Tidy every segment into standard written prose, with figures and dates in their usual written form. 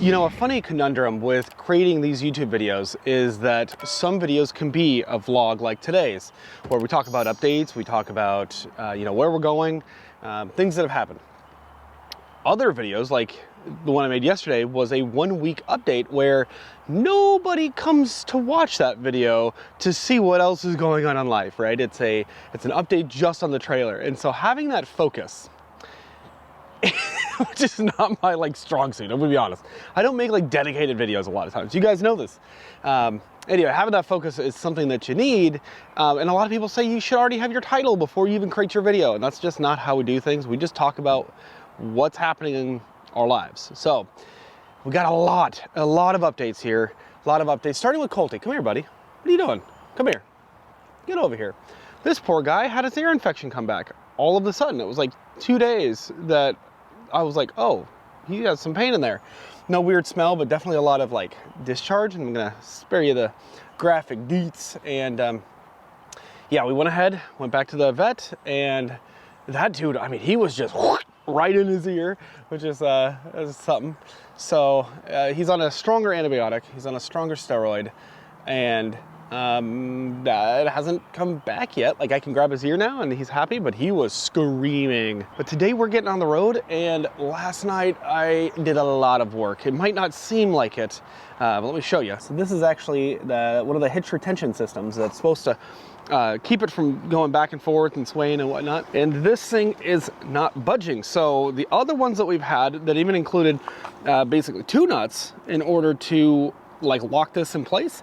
You know, a funny conundrum with creating these YouTube videos is that some videos can be a vlog like today's, where we talk about updates, we talk about, where we're going, things that have happened. Other videos, like the one I made yesterday, was a 1 week update where nobody comes to watch that video to see what else is going on in life, right? It's an update just on the trailer. And so having that focus, which is not my strong suit, I'm gonna be honest. I don't make dedicated videos a lot of times. You guys know this. Anyway, having that focus is something that you need. And a lot of people say you should already have your title before you even create your video. And that's just not how we do things. We just talk about what's happening in our lives. So we got a lot of updates here. A lot of updates, starting with Colty. Come here, buddy. What are you doing? Come here. Get over here. This poor guy had his ear infection come back. All of a sudden, it was like 2 days that I was like, oh, he has some pain in there. No weird smell, but definitely a lot of discharge. And I'm gonna spare you the graphic deets. And yeah, we went ahead, went back to the vet, and that dude, I mean, he was just right in his ear, which is something. So he's on a stronger antibiotic, he's on a stronger steroid, and that hasn't come back yet. I can grab his ear now and he's happy, but he was screaming. But today we're getting on the road, and last night I did a lot of work. It might not seem like it, but let me show you. So this is actually one of the hitch retention systems that's supposed to keep it from going back and forth and swaying and whatnot. And this thing is not budging. So the other ones that we've had that even included basically 2 nuts in order to lock this in place,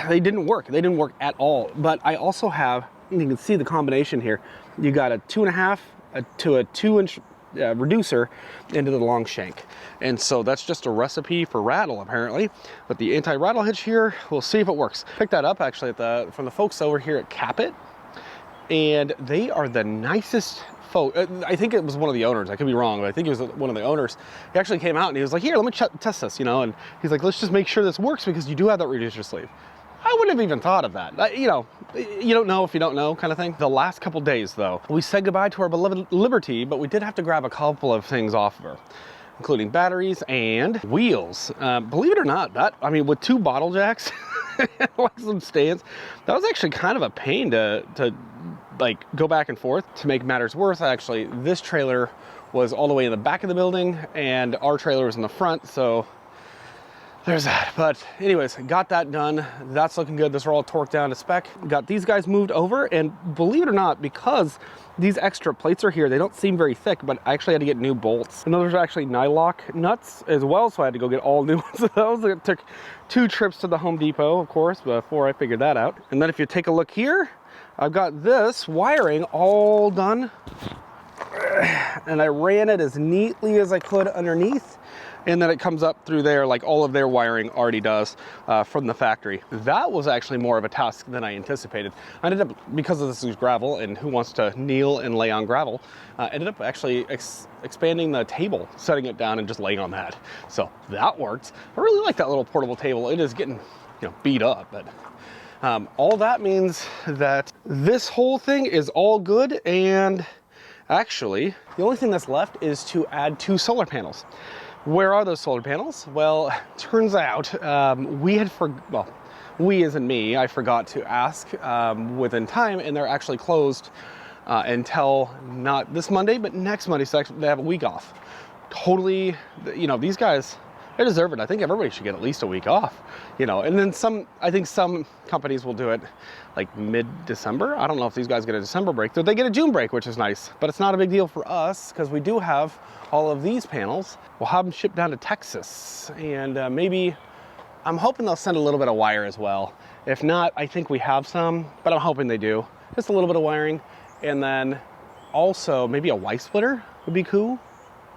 they didn't work. They didn't work at all. But I also have, you can see the combination here. You got a 2.5 to a 2-inch reducer into the long shank. And so that's just a recipe for rattle, apparently. But the anti-rattle hitch here, we'll see if it works. Picked that up actually from the folks over here at Capit. And they are the nicest folks. I think it was one of the owners. I could be wrong, but I think it was one of the owners. He actually came out and he was like, here, let me test this, and he's like, let's just make sure this works because you do have that reducer sleeve. I wouldn't have even thought of that. You don't know if you don't know, kind of thing. The last couple days, though, we said goodbye to our beloved Liberty, but we did have to grab a couple of things off of her, including batteries and wheels. Believe it or not, with 2 bottle jacks, some stands, that was actually kind of a pain to go back and forth. To make matters worse, actually, this trailer was all the way in the back of the building and our trailer was in the front, so there's that. But anyways, got that done. That's looking good. Those are all torqued down to spec. Got these guys moved over, and believe it or not, because these extra plates are here, they don't seem very thick, but I actually had to get new bolts. And those are actually nylock nuts as well, so I had to go get all new ones of those. It took 2 trips to the Home Depot, of course, before I figured that out. And then if you take a look here, I've got this wiring all done, and I ran it as neatly as I could underneath, and then it comes up through there like all of their wiring already does from the factory. That was actually more of a task than I anticipated. I ended up, because of this is gravel, and who wants to kneel and lay on gravel, ended up actually expanding the table, setting it down and just laying on that. So that worked. I really like that little portable table. It is getting beat up, but all that means that this whole thing is all good. And actually, the only thing that's left is to add 2 solar panels. Where are those solar panels? Well, turns out we as in me, I forgot to ask within time, and they're actually closed until not this Monday, but next Monday. So actually they have a week off. Totally, these guys, they deserve it. I think everybody should get at least a week off, and then I think some companies will do it mid-December. I don't know if these guys get a December break. They get a June break, which is nice, but it's not a big deal for us because we do have all of these panels. We'll have them shipped down to Texas, and maybe, I'm hoping they'll send a little bit of wire as well. If not, I think we have some, but I'm hoping they do. Just a little bit of wiring, and then also maybe a Y splitter would be cool.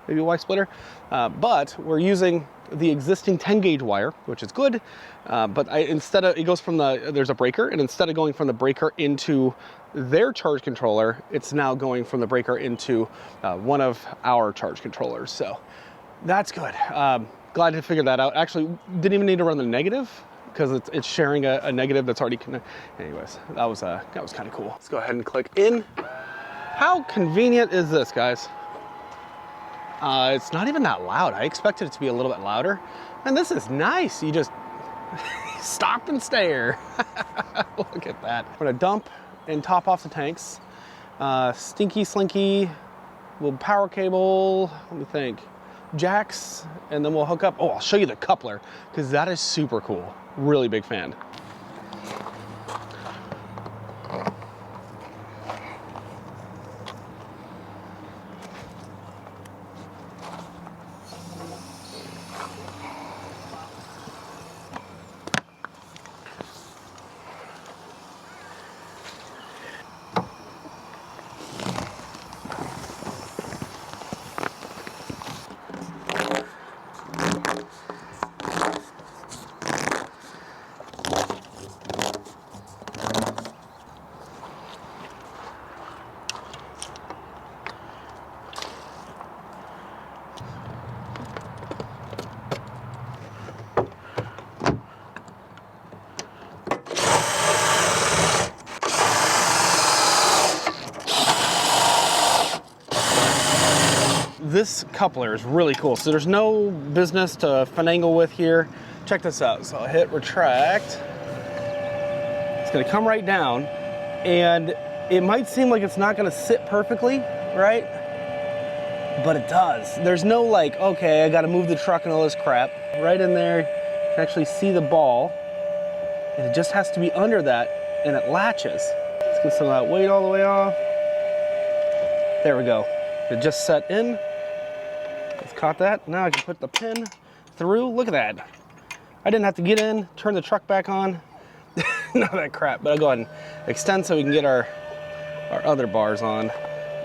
Maybe a Y splitter, but we're using the existing 10 gauge wire, which is good, but instead of, it goes from there's a breaker, and instead of going from the breaker into their charge controller, it's now going from the breaker into one of our charge controllers. So that's good. Glad to figure that out. Actually, didn't even need to run the negative because it's sharing a negative that's already connected. Anyways, that was kind of cool. Let's go ahead and click in. How convenient is this, guys? It's not even that loud. I expected it to be a little bit louder. And this is nice. You just stop and stare. Look at that. I'm gonna dump and top off the tanks. Stinky Slinky, we'll power cable, let me think, jacks, and then we'll hook up. Oh, I'll show you the coupler, because that is super cool. Really big fan. This coupler is really cool. So there's no business to finagle with here. Check this out. So I'll hit retract. It's gonna come right down, and it might seem like it's not gonna sit perfectly, right? But it does. There's no like, okay, I gotta move the truck and all this crap. Right in there, you can actually see the ball, and it just has to be under that, and it latches. Let's get some of that weight all the way off. There we go. It just set in. It's caught that. Now I can put the pin through. Look at that. I didn't have to get in, turn the truck back on. None of that crap. But I'll go ahead and extend so we can get our other bars on.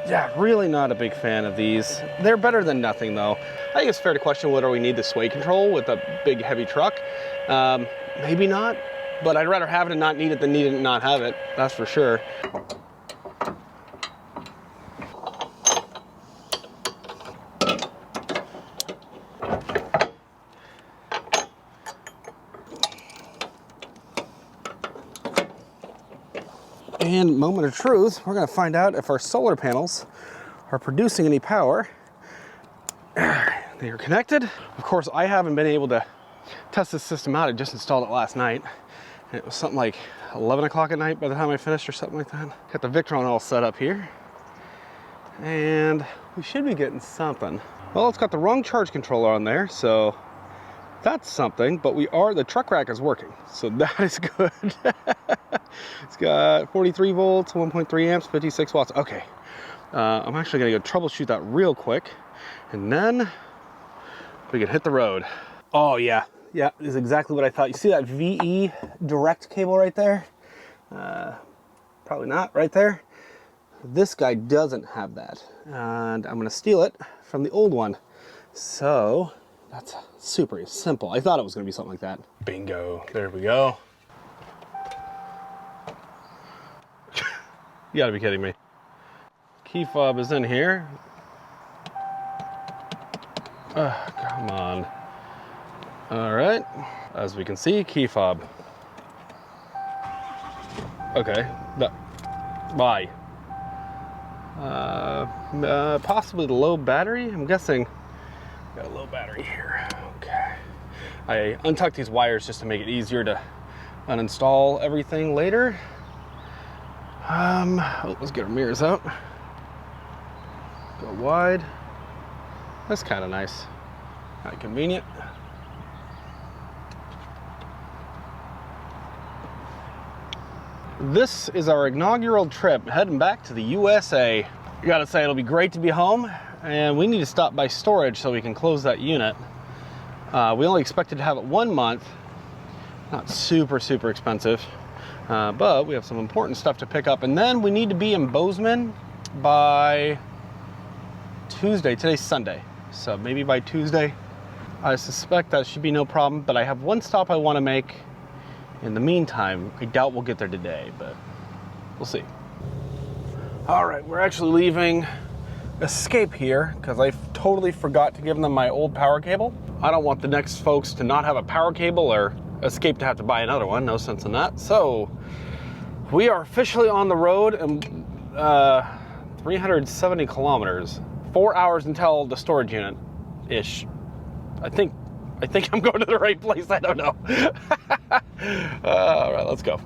Yeah, really not a big fan of these. They're better than nothing though. I think it's fair to question whether we need the sway control with a big heavy truck. Maybe not, but I'd rather have it and not need it than need it and not have it. That's for sure. And moment of truth, we're gonna find out if our solar panels are producing any power. They are connected. Of course, I haven't been able to test this system out. I just installed it last night. And it was something like 11 o'clock at night by the time I finished or something like that. Got the Victron all set up here. And we should be getting something. Well, it's got the wrong charge controller on there, so that's something, but the truck rack is working, so that is good. It's got 43 volts, 1.3 amps, 56 watts. Okay, I'm actually gonna go troubleshoot that real quick, and then we can hit the road. Oh yeah, yeah, is exactly what I thought. You see that VE direct cable right there? Probably not, right there. This guy doesn't have that, and I'm gonna steal it from the old one. So that's super simple. I thought it was gonna be something like that. Bingo, there we go. You gotta be kidding me. Key fob is in here. Come on. All right, as we can see, key fob. Okay, why? Possibly the low battery, I'm guessing. Got a low battery here, okay. I untucked these wires just to make it easier to uninstall everything later. Let's get our mirrors out. Go wide. That's kind of nice. Kind of convenient. This is our inaugural trip heading back to the USA. I gotta say, it'll be great to be home, and we need to stop by storage so we can close that unit. We only expected to have it 1 month. Not super expensive. But we have some important stuff to pick up, and then we need to be in Bozeman by Tuesday. Today's Sunday, so maybe by Tuesday. I suspect that should be no problem, but I have one stop I want to make. In the meantime, I doubt we'll get there today, but we'll see. All right, we're actually leaving Escape here because I totally forgot to give them my old power cable. I don't want the next folks to not have a power cable or Escape to have to buy another one. No sense in that. So we are officially on the road, and 370 kilometers, 4 hours until the storage unit-ish. I think I'm going to the right place. I don't know. All right, let's go.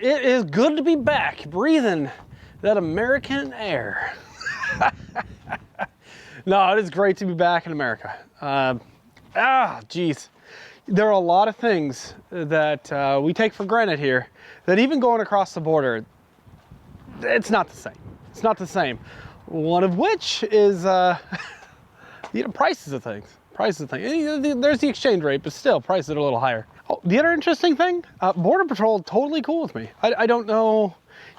It is good to be back, breathing that American air. No, it is great to be back in America. Geez. There are a lot of things that we take for granted here that even going across the border, it's not the same. It's not the same. One of which is, prices of things. Prices of things. There's the exchange rate, but still, prices are a little higher. Oh, the other interesting thing, Border Patrol totally cool with me. I don't know,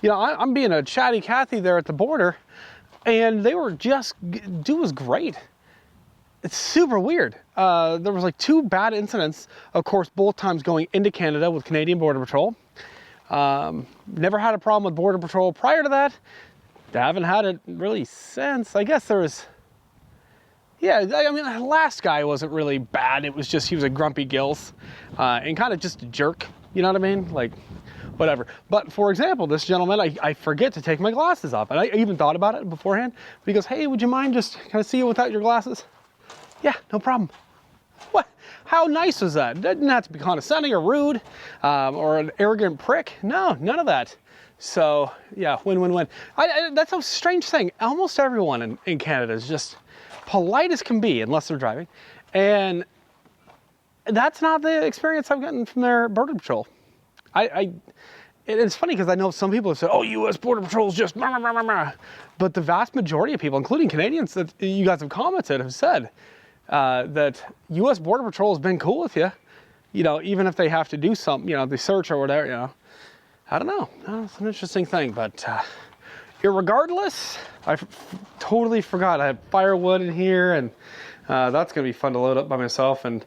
I'm being a chatty Cathy there at the border, and they were just, dude was great. It's super weird. There was like 2 bad incidents, of course, both times going into Canada with Canadian Border Patrol. Never had a problem with Border Patrol prior to that. I haven't had it really since. I guess there was, yeah, I mean, the last guy wasn't really bad. It was just, he was a grumpy gills and kind of just a jerk. You know what I mean? Like, whatever. But for example, this gentleman, I forget to take my glasses off. And I even thought about it beforehand. But he goes, hey, would you mind just kind of see you without your glasses? Yeah, no problem. What? How nice was that? Didn't have to be condescending or rude or an arrogant prick. No, none of that. So yeah, win-win-win. That's a strange thing. Almost everyone in Canada is just polite as can be, unless they're driving. And that's not the experience I've gotten from their Border Patrol. It's funny because I know some people have said, oh, U.S. Border Patrol is just rah, rah, rah, rah. But the vast majority of people, including Canadians that you guys have commented, have said that U.S. Border Patrol has been cool with you, even if they have to do something, they search or whatever, I don't know. It's an interesting thing, but irregardless, I totally forgot I had firewood in here, and that's going to be fun to load up by myself. And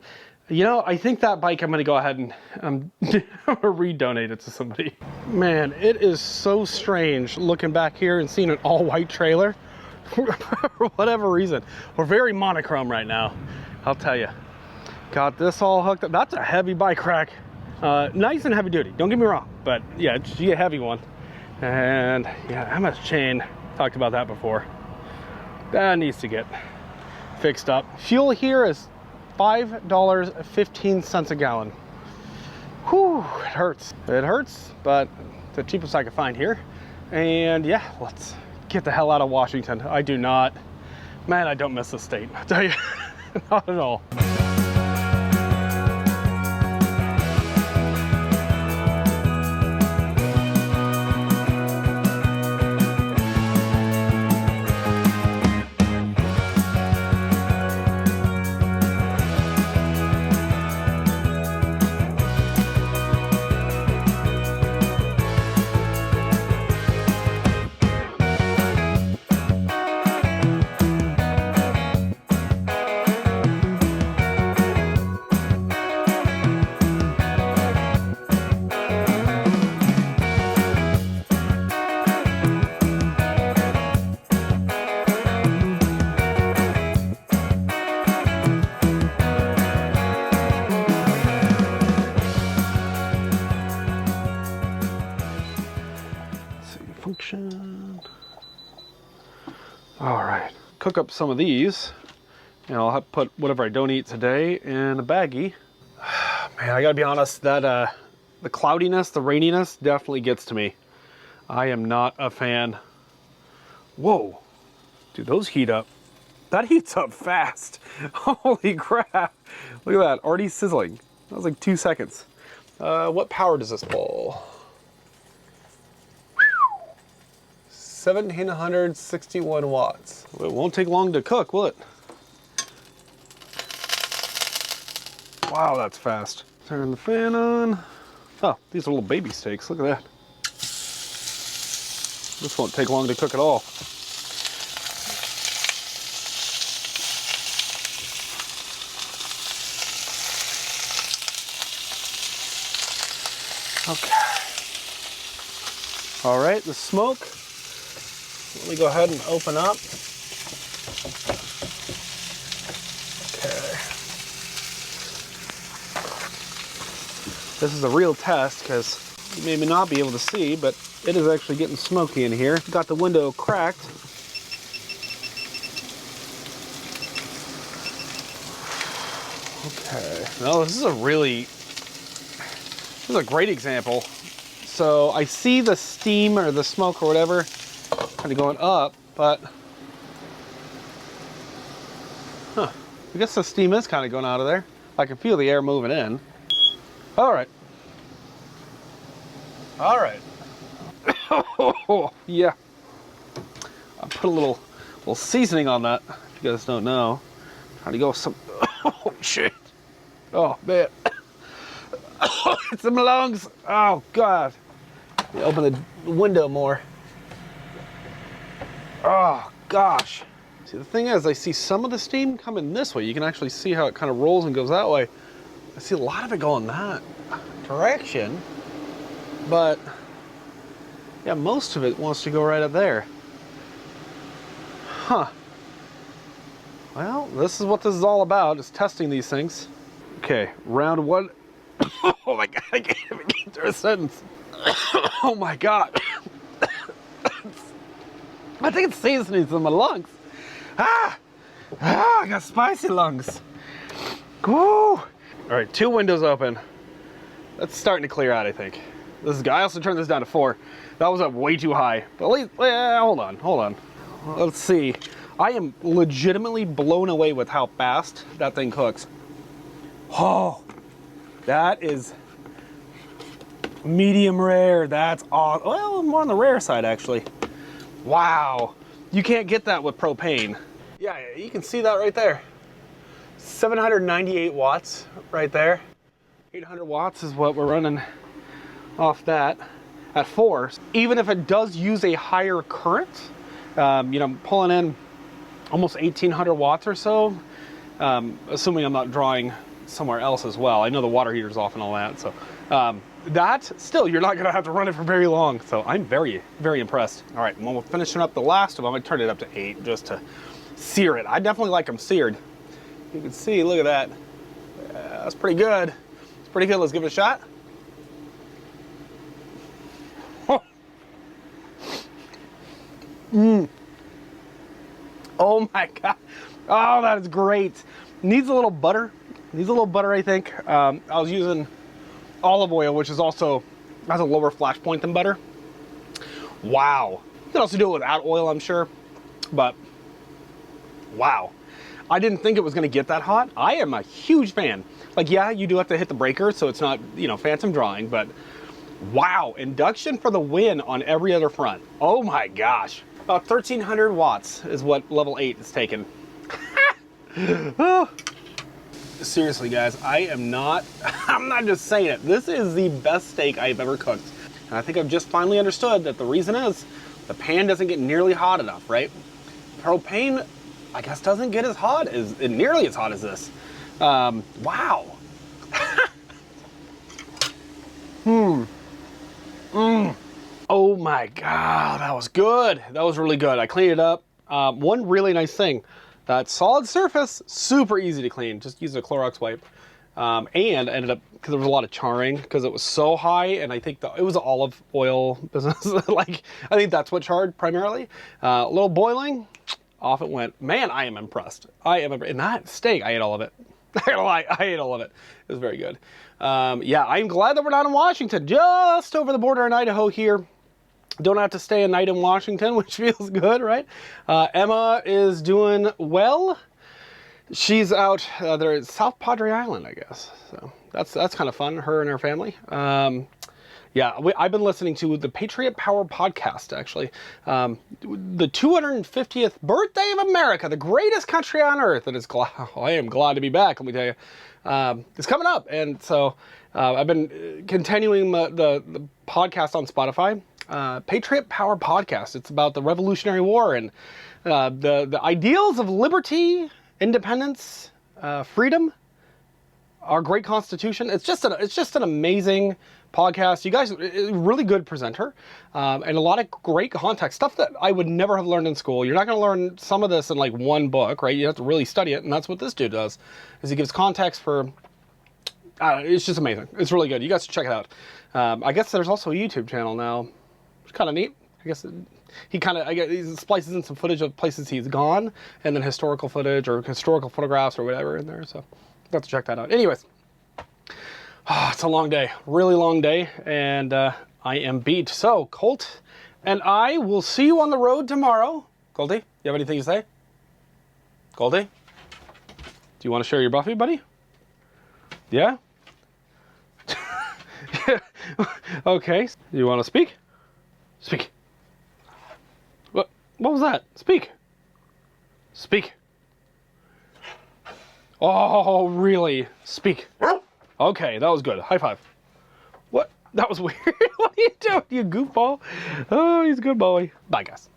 I think that bike I'm going to go ahead and I'm going to redonate it to somebody. Man, it is so strange looking back here and seeing an all-white trailer for whatever reason. We're very monochrome right now, I'll tell you. Got this all hooked up. That's a heavy bike rack. Nice and heavy duty, don't get me wrong, but yeah, it's a heavy one. And yeah, how much chain? Talked about that before. That needs to get fixed up. Fuel here is $5.15 a gallon. Whew, it hurts. It hurts, but the cheapest I could find here. And yeah, let's get the hell out of Washington. I do not, man, I don't miss the state, I'll tell you, not at all. Function. All right, cook up some of these. I'll have to put whatever I don't eat today in a baggie. Man, I gotta be honest, that the cloudiness, the raininess definitely gets to me. I am not a fan. Whoa, dude, those heat up. That heats up fast. Holy crap. Look at that, already sizzling. That was like 2 seconds. What power does this pull? 1761 watts. It won't take long to cook, will it? Wow, that's fast. Turn the fan on. Oh, these are little baby steaks. Look at that. This won't take long to cook at all. Okay. All right, the smoke. Let me go ahead and open up. Okay. This is a real test because you may not be able to see, but it is actually getting smoky in here. Got the window cracked. Okay. No, this is a great example. So I see the steam or the smoke or whatever kind of going up, but I guess the steam is kind of going out of there. I can feel the air moving in. All right. All right. Oh, yeah. I put a little seasoning on that, if you guys don't know. Trying to go with some, oh shit. Oh man. It's in my lungs. Oh God. Let me open the window more. Oh gosh. See, the thing is, I see some of the steam coming this way. You can actually see how it kind of rolls and goes that way. I see a lot of it going that direction, but yeah, most of it wants to go right up there. Huh. Well, this is what this is all about, is testing these things. Okay, round one. Oh my God, I can't even get through a sentence. Oh my God. I think it's seasonings in my lungs. I got spicy lungs. Woo. All right, 2 windows open. That's starting to clear out, I think. I also turned this down to 4. That was up way too high. But at least, hold on. Let's see. I am legitimately blown away with how fast that thing cooks. Oh, that is medium rare. That's awesome. Well, more on the rare side, actually. Wow. You can't get that with propane. Yeah, you can see that right there. 798 watts right there. 800 watts is what we're running off that at 4. Even if it does use a higher current, you know, pulling in almost 1800 watts or so, assuming I'm not drawing somewhere else as well. I know the water heater's off and all that, so that still, you're not gonna have to run it for very long. So I'm very, very impressed. All right, when we're finishing up the last of them, I turned it up to 8 just to sear it. I definitely like them seared. You can see, look at that. That's pretty good. It's pretty good. Let's give it a shot. Oh my God. Oh, that is great. Needs a little butter. Needs a little butter, I think. I was using olive oil, which is also has a lower flash point than butter. Wow. You can also do it without oil, I'm sure. But wow. I didn't think it was going to get that hot. I am a huge fan. Like, yeah, you do have to hit the breaker, so it's not, you know, phantom drawing, but wow, induction for the win on every other front. Oh my gosh. About 1300 watts is what level 8 is taking. Oh. Seriously, guys, I'm not just saying it. This is the best steak I've ever cooked. And I think I've just finally understood that the reason is the pan doesn't get nearly hot enough, right? Propane, I guess, doesn't get as hot as, nearly as hot as this. Wow. Oh my God, that was good. That was really good. I cleaned it up. One really nice thing, that solid surface, super easy to clean. Just use a Clorox wipe. And ended up, because there was a lot of charring, because it was so high, and I think it was an olive oil business. Like, I think that's what charred primarily. A little boiling, off it went. Man, I am impressed. And that steak, I ate all of it. I gotta lie, I ate all of it. It was very good. Yeah, I'm glad that we're not in Washington, just over the border in Idaho here. Don't have to stay a night in Washington, which feels good, right? Emma is doing well. She's out there at South Padre Island, I guess. So that's kind of fun, her and her family. Yeah, I've been listening to the Patriot Power podcast, actually. The 250th birthday of America, the greatest country on earth. And I am glad to be back, let me tell you. It's coming up. And so I've been continuing the podcast on Spotify. Patriot Power podcast. It's about the Revolutionary War and the ideals of liberty, independence, freedom, our great Constitution. It's just an amazing podcast. You guys, really good presenter, and a lot of great context, stuff that I would never have learned in school. You're not going to learn some of this in like one book, right? You have to really study it, and that's what this dude does, is he gives context for, it's just amazing. It's really good. You guys should check it out. I guess there's also a YouTube channel now. It's kind of neat. I guess he splices in some footage of places he's gone, and then historical footage or historical photographs or whatever in there, so you have to check that out. Anyways. Oh, it's a long day, really long day, and I am beat. So, Colt and I will see you on the road tomorrow. Colty, you have anything to say? Colty? Do you want to share your Buffy, buddy? Yeah? Okay. You want to speak? Speak. What was that? Speak. Speak. Oh, really? Speak. Okay, that was good. High five. What? That was weird. What are you doing, you goofball? Oh, he's a good boy. Bye, guys.